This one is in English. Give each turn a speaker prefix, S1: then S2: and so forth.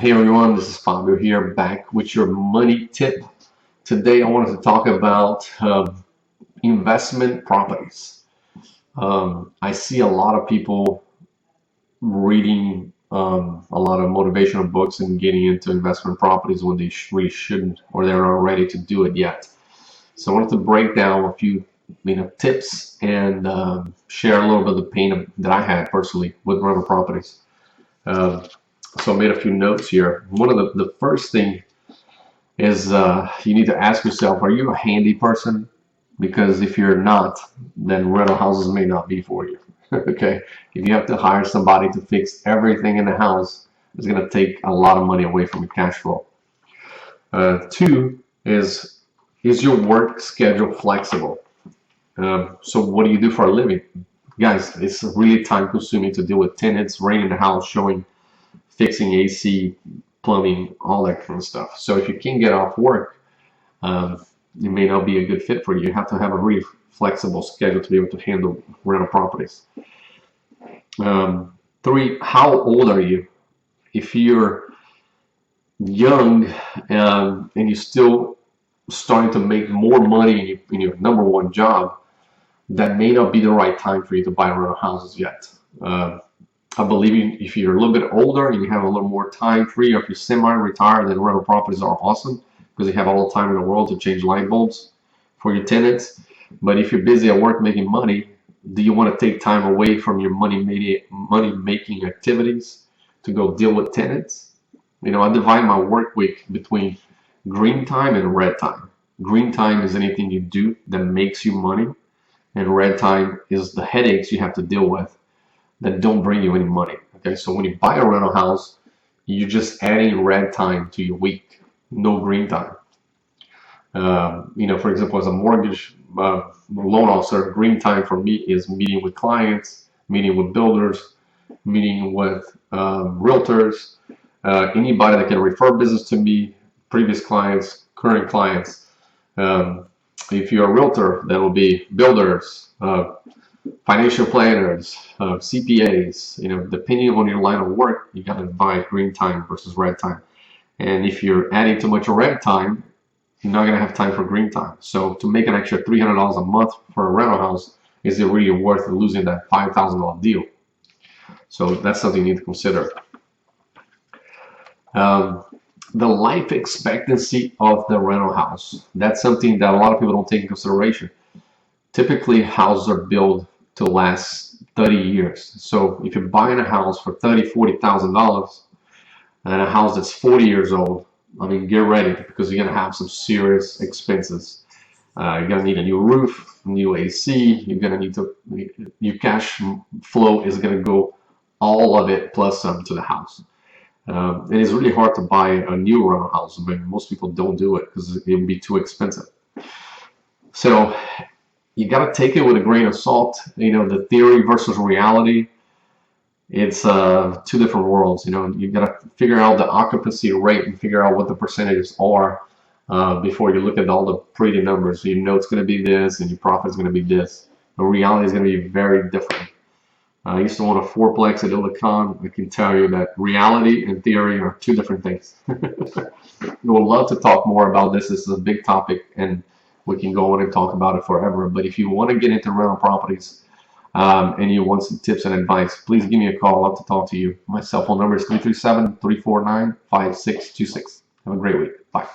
S1: Hey everyone, this is Fabio here, back with your money tip. Today I wanted to talk about investment properties. I see a lot of people reading a lot of motivational books and getting into investment properties when they really shouldn't, or they're not ready to do it yet. So I wanted to break down a few tips and share a little bit of the pain that I had personally with rental properties. Uh, so I made a few notes here. One of the first thing is you need to ask yourself, are you a handy person? Because if you're not, then rental houses may not be for you. Okay, if you have to hire somebody to fix everything in the house, it's going to take a lot of money away from your cash flow. Two is your work schedule flexible? So what do you do for a living? Guys, it's really time consuming to deal with tenants, renting the house, showing, fixing AC, plumbing, all that kind of stuff. So if you can't get off work, it may not be a good fit for you. You have to have a really flexible schedule to be able to handle rental properties. Three, how old are you? If you're young and you're still starting to make more money in your number one job, that may not be the right time for you to buy rental houses yet. I believe if you're a little bit older and you have a little more time free, or if you're semi-retired, then rental properties are awesome because you have all the time in the world to change light bulbs for your tenants. But if you're busy at work making money, do you want to take time away from your money-making activities to go deal with tenants? I divide my work week between green time and red time. Green time is anything you do that makes you money, and red time is the headaches you have to deal with that don't bring you any money. Okay, so when you buy a rental house, you're just adding red time to your week, no green time. For example, as a mortgage loan officer, green time for me is meeting with clients, meeting with builders, meeting with realtors, anybody that can refer business to me, previous clients, current clients. If you're a realtor, that will be builders, financial planners, CPAs. Depending on your line of work, you got to divide green time versus red time. And if you're adding too much red time, you're not going to have time for green time. So to make an extra $300 a month for a rental house, is it really worth losing that $5,000 deal? So that's something you need to consider. The life expectancy of the rental house. That's something that a lot of people don't take into consideration. Typically, houses are built to last 30 years. So if you're buying a house for $30,000, $40,000 and a house that's 40 years old, get ready because you're gonna have some serious expenses. You're gonna need a new roof, new AC. You're gonna need to, your cash flow is gonna go all of it plus some to the house. And it's really hard to buy a new rental house, but most people don't do it because it would be too expensive. So you got to take it with a grain of salt. The theory versus reality, it's two different worlds. You got to figure out the occupancy rate and figure out what the percentages are before you look at all the pretty numbers. It's going to be this and your profit is going to be this. The reality is going to be very different. I used to own a fourplex at Illican. I can tell you that reality and theory are two different things. We would love to talk more about this. This is a big topic, and we can go on and talk about it forever. But if you want to get into rental properties and you want some tips and advice, please give me a call. I'd love to talk to you. My cell phone number is 337-349-5626. Have a great week. Bye.